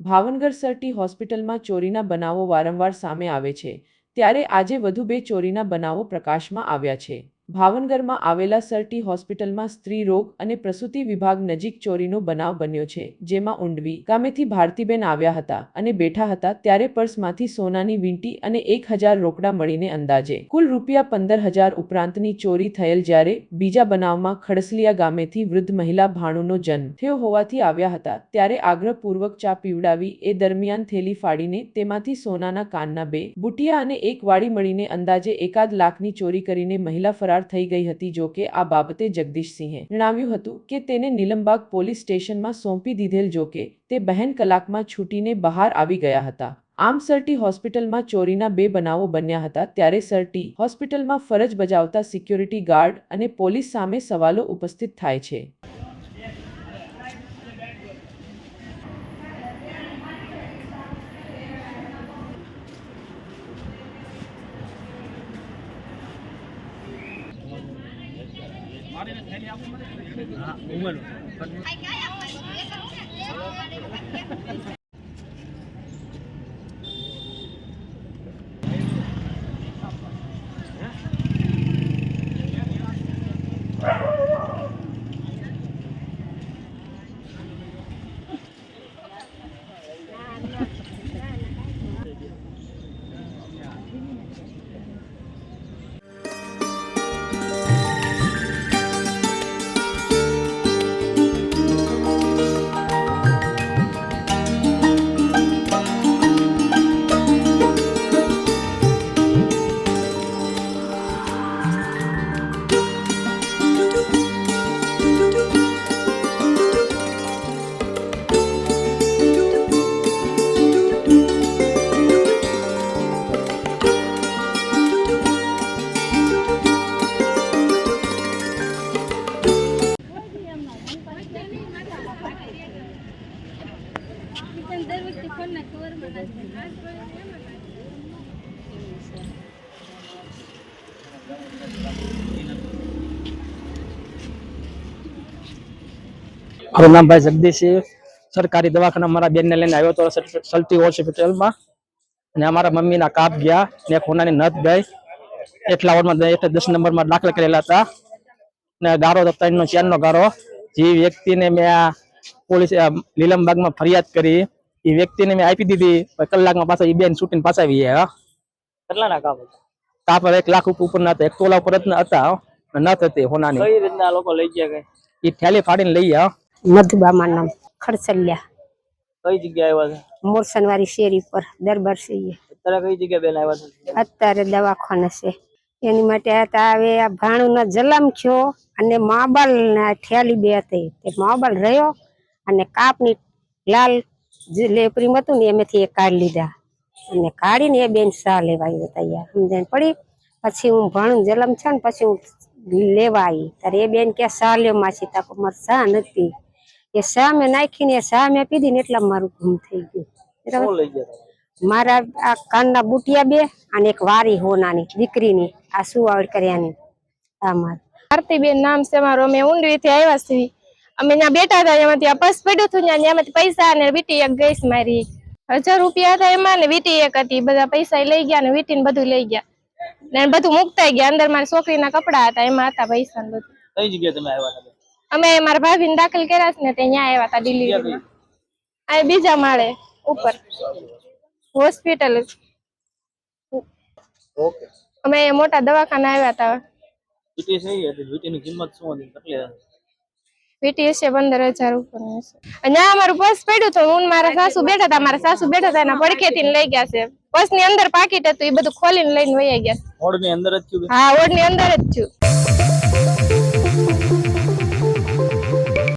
Bhavnagar Sir T હોસ્પિટલમાં ચોરીના બનાવો વારંવાર સામે આવે છે, ત્યારે આજે વધુ 2 ચોરીના બનાવો પ્રકાશમાં આવ્યા છે। ભાવનગરમાં આવેલા સરટી હોસ્પિટલમાં સ્ત્રી રોગ અને પ્રસૂતિ વિભાગ નજીક ચોરીનો બનાવ બન્યો છે, જેમાં ઊંડવી ગામેથી ભારતીબેન આવ્યા હતા અને બેઠા હતા ત્યારે પર્સમાંથી સોનાની વીંટી અને 1000 રોકડા મળીને અંદાજે કુલ રૂપિયા 15,000 ઉપરાંતની ચોરી થયેલ, જ્યારે બીજા બનાવમાં ખડસલિયા ગામેથી વૃદ્ધ મહિલા ભાણુનો જન્મ થયો હોવાથી આવ્યા હતા ત્યારે આગ્રહપૂર્વક ચા પીવડાવી એ દરમિયાન થેલી ફાડીને તેમાંથી સોનાના કાનના 2 બુટિયા અને 1 વાળી મળીને અંદાજે 1 લાખની ચોરી કરીને મહિલા ફરાર થઈ ગઈ હતી। જો કે આ બાબતે જગદીશસિંહે જણાવ્યું હતું કે તેને નીલમબાગ પોલીસ સ્ટેશનમાં સોંપી દીધેલ, જો કે તે બહેન કલાકમાં છૂટીને બહાર આવી ગયા હતા। આમ સરટી હોસ્પિટલમાં ચોરીના 2 બનાવો બન્યા હતા, ત્યારે સરટી હોસ્પિટલમાં ફરજ બજાવતા સિક્યોરિટી ગાર્ડ અને પોલીસ સામે સવાલો ઉપસ્થિત થાય છે। મારું નામ ભાઈ જગદીશ છે। સરકારી દવાખાના મારા બેનને લઈને આવ્યો હતો સરટી હોસ્પિટલમાં, અને અમારા મમ્મીના કાપ ગયા ને ખૂનાની નથ ગઈ, એટલા વારમાં 10 નંબરમાં દાખલ કરેલા હતા ને ગારો તો 3 નો 4 નો ગારો। જે વ્યક્તિને મેં પોલીસ લીલમબાગમાં ફરિયાદ કરી એ વ્યક્તિને મેં આપી દીધી, કલાકમાં પાછા એ બેન છૂટીને પાછા આવી ગયા। કેટલાના કાપ હતા? કાપ 1 લાખ ઉપરના હતા, 1 તોલા ઉપર હતા, નથ હતી હોનાની। કઈ રીતના લોકો લઈ ગયા? એ થેલી ફાડીને લઈ ગયા। મધુબામાં નામ ખડસલિયા, કઈ જગ્યાએ આવ્યા છે? મોરસનવારી શેરી પર દરબાર છે। અત્યારે કઈ જગ્યાએ બેન આવ્યા છે? અત્યારે દવાખાને છે, એની માટે આવે આ ભાણુનો જલમ થયો અને માબાલ ના થેલી 2 હતી, તે માબાલ રહ્યો અને કાપની લાલ જે લેપરી હતું ને એમાંથી 1 કાઢી લીધા અને કાઢીને એ બેન સા લેવા આવ્યા હતા। યાર સમજણ પડી? પછી હું ભાણું જલમ છે ને પછી હું લેવા આવી ત્યારે એ બેન કે સા લ્યો માસી, તાકો મારે સા નથી। એ સા મેં નાખીને સા મેં પીધી ને એટલા મારું ગુમ થઈ ગયું। મારા આ કાનના બુટિયા 2 અને 1 વારી હોનાની દીકરીની આ સુવાવડ કર્યાની। આ માર ભારતીબેન નામ છે મારું। અમે ઊંડવીથી આવ્યા છીએ, અમે ત્યાં બેઠા હતા, એમાંથી આ પર્સ પડ્યું હતું, એમાંથી પૈસા અને વીટી 1 ગઈસ મારી, 1000 રૂપિયા હતા એમાં ને વીટી 1 હતી, બધા પૈસા લઈ ગયા ને વીટી ને બધું લઈ ગયા ને બધું મુકતા ગયા। અંદર મારી છોકરીના કપડા હતા, એમાં હતા પૈસા ને બધું। કઈ જગ્યાએ તમે આવ્યા હતા? અમે મારા ભાભીને દાખલ કર્યા છે ને ત્યાં આવ્યા હતા ડિલિવરીમાં, આ બીજા માળે ઉપર હોસ્પિટલ। ઓકે, અમે મોટા દવાખાના આવ્યા હતા। વીટી સહી હતી? વીટીની કિંમત શું હતી? કેટલી? વીટી હશે 15,000 ઉપરની હશે। અને અમારું પર્સ પડ્યું હતું, હું મારા સાસુ બેઠા હતા, મારા સાસુ બેઠા હતા એના પડખેથી લઈ ગયા છે। પર્સ ની અંદર પાકીટ હતું, એ બધું ખોલીને લઈને વહી ગયા। ઓડની અંદર જ થયું? હા, ઓડની અંદર જ થયું।